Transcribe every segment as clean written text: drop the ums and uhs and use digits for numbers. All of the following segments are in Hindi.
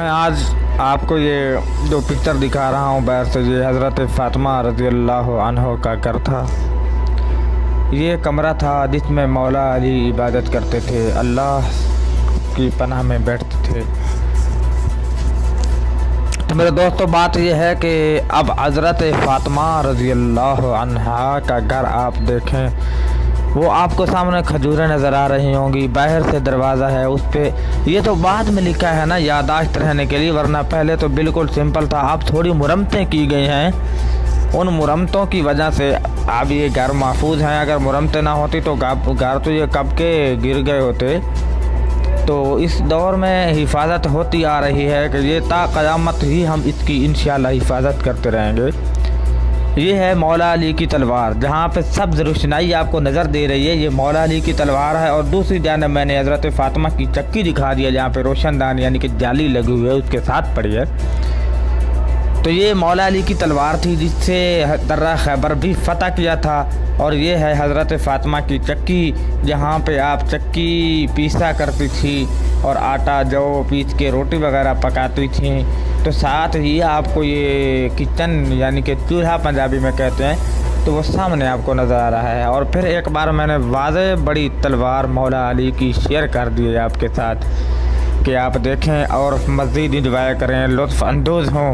मैं आज आपको ये जो पिक्चर दिखा रहा हूँ बाहर से, ये हज़रत फ़ातिमा रज़ी अल्लाह अन्हा का घर था। ये कमरा था जिसमें मौला अली इबादत करते थे, अल्लाह की पनाह में बैठते थे। तो मेरे दोस्तों, बात यह है कि अब हज़रत फ़ातिमा रज़ी अल्लाह अन्हा का घर आप देखें, वो आपको सामने खजूरें नज़र आ रही होंगी। बाहर से दरवाज़ा है, उस पर ये तो बाद में लिखा है ना, यादाश्त रहने के लिए, वरना पहले तो बिल्कुल सिंपल था। अब थोड़ी मुरम्मतें की गई हैं, उन मुरम्मतों की वजह से अब ये घर महफूज हैं। अगर मुरम्मतें ना होती तो घर तो ये कब के गिर गए होते। तो इस दौर में हिफाजत होती आ रही है कि ये ता क़यामत ही हम इसकी इंशाअल्लाह हिफाजत करते रहेंगे। ये है मौला अली की तलवार, जहाँ पे सब्ज़ रोशनाई आपको नज़र दे रही है, ये मौला अली की तलवार है। और दूसरी जानब मैंने हज़रत फ़ातिमा की चक्की दिखा दिया, जहाँ पे रोशनदान यानी कि जाली लगी हुई है, उसके साथ पड़ी है। तो ये मौला अली की तलवार थी जिससे दर्रा खैबर भी फ़तह किया था। और ये है हज़रत फ़ातिमा की चक्की, जहाँ पे आप चक्की पीसा करती थी और आटा जौ पीस के रोटी वगैरह पकाती थी। तो साथ ही आपको ये किचन यानी कि चूल्हा पंजाबी में कहते हैं, तो वो सामने आपको नज़र आ रहा है। और फिर एक बार मैंने वाज़े बड़ी तलवार मौला अली की शेयर कर दी है आपके साथ कि आप देखें और मज़ीद इंजॉय करें, लुत्फ़ अंदोज़ हों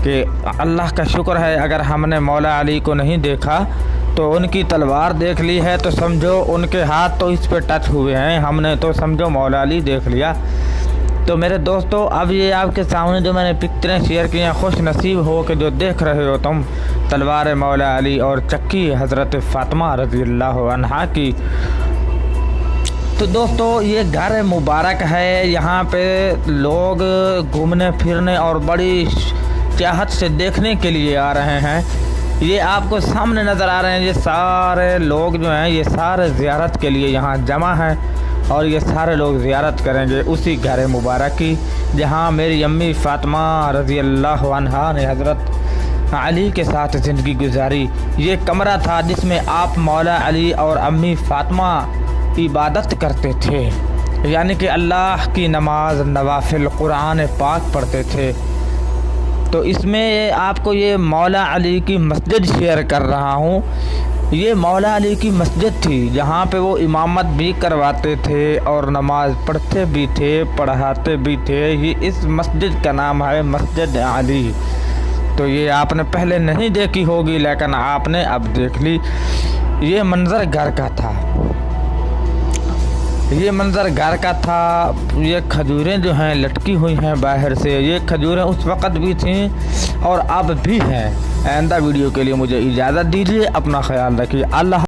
कि अल्लाह का शुक्र है अगर हमने मौला अली को नहीं देखा तो उनकी तलवार देख ली है, तो समझो उनके हाथ तो इस पे टच हुए हैं, हमने तो समझो मौला अली देख लिया। तो मेरे दोस्तों, अब ये आपके सामने जो मैंने पिक्चरें शेयर की हैं, खुश नसीब हो कि जो देख रहे हो तुम तलवार मौला अली और चक्की हज़रत फ़ातिमा रज़ी अल्लाह अन्हा की। तो दोस्तों, ये घर मुबारक है, यहाँ पे लोग घूमने फिरने और बड़ी चाहत से देखने के लिए आ रहे हैं। ये आपको सामने नज़र आ रहे हैं, ये सारे लोग जो हैं, ये सारे ज़ियारत के लिए यहाँ जमा हैं। और ये सारे लोग ज़ियारत करेंगे उसी घर मुबारक की, जहाँ मेरी अम्मी फ़ातिमा रज़ी अल्लाह अन्हा ने हज़रत अली के साथ ज़िंदगी गुजारी। ये कमरा था जिसमें आप मौला अली और अम्मी फ़ातिमा इबादत करते थे, यानी कि अल्लाह की नमाज, नवाफिल, कुरान पाक पढ़ते थे। तो इसमें आपको ये मौला अली की मस्जिद शेयर कर रहा हूँ। ये मौला अली की मस्जिद थी जहाँ पे वो इमामत भी करवाते थे और नमाज पढ़ते भी थे, पढ़ाते भी थे। ये इस मस्जिद का नाम है मस्जिद अली। तो ये आपने पहले नहीं देखी होगी, लेकिन आपने अब देख ली। ये मंज़र घर का था, ये मंज़र घर का था। ये खजूरें जो हैं लटकी हुई हैं बाहर से, ये खजूरें उस वक़्त भी थीं और अब भी हैं। आइंदा वीडियो के लिए मुझे इजाज़त दीजिए, अपना ख्याल रखिए। अल्लाह।